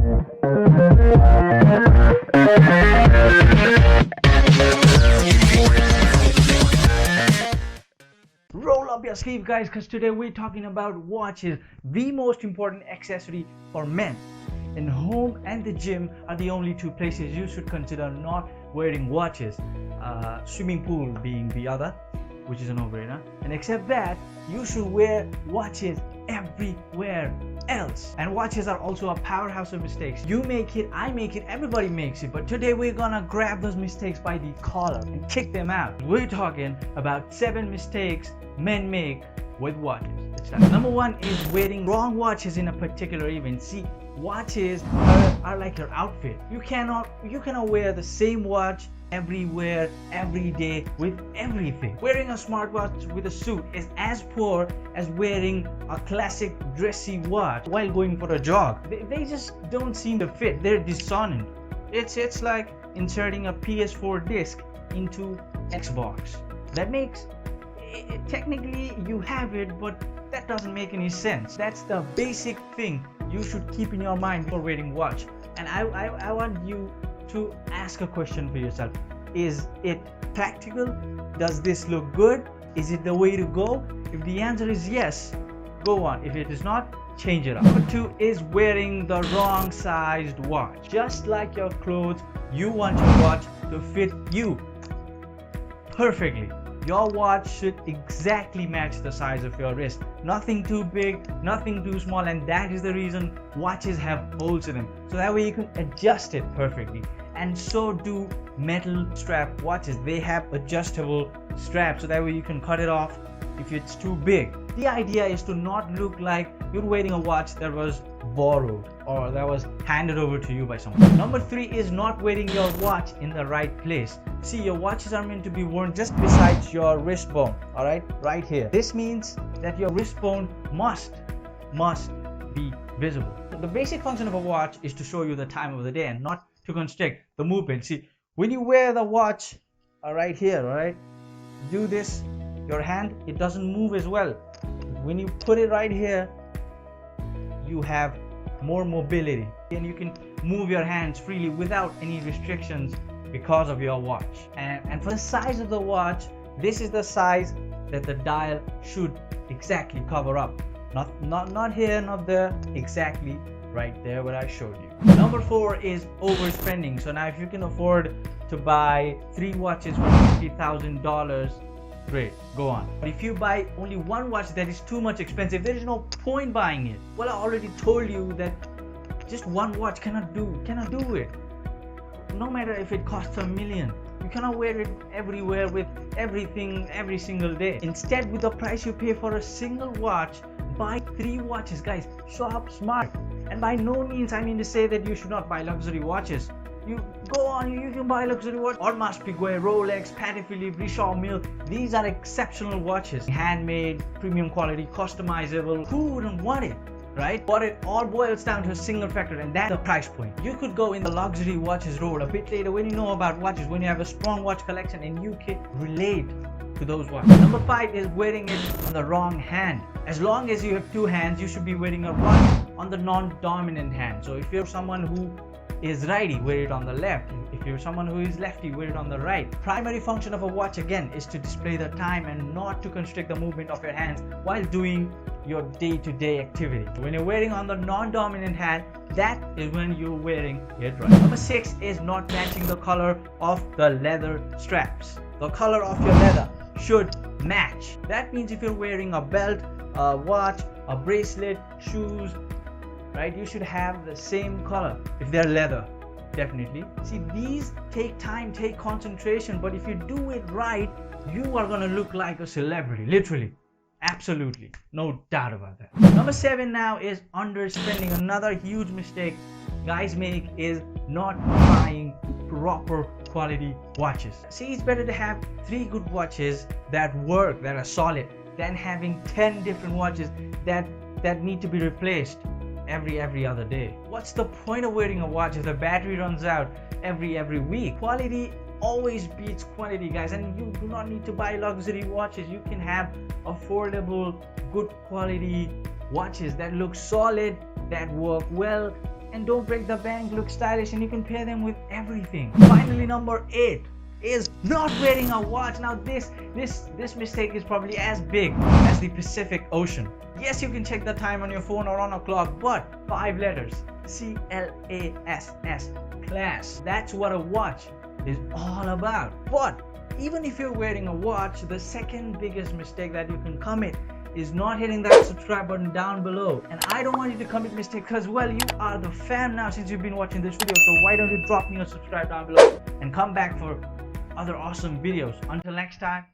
Roll up your sleeve, guys, because today we're talking about watches, the most important accessory for men. And home and the gym are the only two places you should consider not wearing watches. Swimming pool being the other, which is a no-brainer. And except that, you should wear watches everywhere else. And watches are also a powerhouse of mistakes. You make it, I make it, everybody makes it. But today we're gonna grab those mistakes by the collar and kick them out. We're talking about 7 mistakes men make with watches. Let's start. Number 1 is wearing wrong watches in a particular event. See, watches are like your outfit. You cannot wear the same watch everywhere, every day, with everything. Wearing a smartwatch with a suit is as poor as wearing a classic dressy watch while going for a jog. They just don't seem to fit. They're dissonant. It's like inserting a PS4 disc into Xbox. That makes technically you have it, but that doesn't make any sense. That's the basic thing you should keep in your mind before wearing watch. And I want you to ask a question for yourself. Is it practical? Does this look good? Is it the way to go? If the answer is yes, go on. If it is not, change it up. Number 2 is wearing the wrong sized watch. Just like your clothes, you want your watch to fit you perfectly. Your watch should exactly match the size of your wrist. Nothing too big, nothing too small, and that is the reason watches have holes in them. So that way you can adjust it perfectly. And so do metal strap watches. They have adjustable straps, so that way you can cut it off if it's too big. The idea is to not look like you're wearing a watch that was borrowed or that was handed over to you by someone. Number 3 is not wearing your watch in the right place. See, your watches are meant to be worn just besides your wrist bone, alright? Right here. This means that your wrist bone must be visible. The basic function of a watch is to show you the time of the day and not to constrict the movement. See, when you wear the watch right here, alright, do this, your hand, it doesn't move as well. When you put it right here, you have more mobility and you can move your hands freely without any restrictions because of your watch. And for the size of the watch, this is the size that the dial should exactly cover up. Not here, not there, exactly right there what I showed you. Number 4 is overspending. So now if you can afford to buy 3 watches for $50,000, great, go on. But if you buy only one watch that is too much expensive, there is no point buying it. Well, I already told you that just one watch cannot do it. No matter if it costs $1 million, you cannot wear it everywhere with everything every single day. Instead, with the price you pay for a single watch, buy 3 watches. Guys, shop smart. And by no means I mean to say that you should not buy luxury watches. You go on, you can buy luxury watch. Audemars Piguet, Rolex, Patek Philippe, Richard Mille. These are exceptional watches. Handmade, premium quality, customizable. Who wouldn't want it, right? But it all boils down to a single factor, and that's the price point. You could go in the luxury watches road a bit later when you know about watches, when you have a strong watch collection and you can relate to those watches. Number 5 is wearing it on the wrong hand. As long as you have 2 hands, you should be wearing a watch on the non-dominant hand. So if you're someone who is righty, wear it on the left. If you're someone who is lefty, wear it on the right. Primary function of a watch again is to display the time and not to constrict the movement of your hands while doing your day-to-day activity. When you're wearing on the non-dominant hand, that is when you're wearing it right. Number 6 is not matching the color of the leather straps. The color of your leather should match. That means if you're wearing a belt, a watch, a bracelet, shoes, right, you should have the same color. If they're leather, definitely. See, these take time, take concentration, but if you do it right, you are gonna look like a celebrity, literally. Absolutely, no doubt about that. Number 7 now is underspending. Another huge mistake guys make is not buying proper quality watches. See, it's better to have 3 good watches that work, that are solid, than having 10 different watches that need to be replaced every other day. What's the point of wearing a watch if the battery runs out every week? Quality always beats quantity, guys, and you do not need to buy luxury watches. You can have affordable, good quality watches that look solid, that work well, and don't break the bank, look stylish, and you can pair them with everything. Finally, number 8 is not wearing a watch. Now this mistake is probably as big as the Pacific Ocean. Yes, you can check the time on your phone or on a clock, but 5 letters, CLASS, class. That's what a watch is all about. But even if you're wearing a watch, the second biggest mistake that you can commit is not hitting that subscribe button down below. And I don't want you to commit mistake because, well, you are the fan now since you've been watching this video. So why don't you drop me a subscribe down below and come back for other awesome videos. Until next time.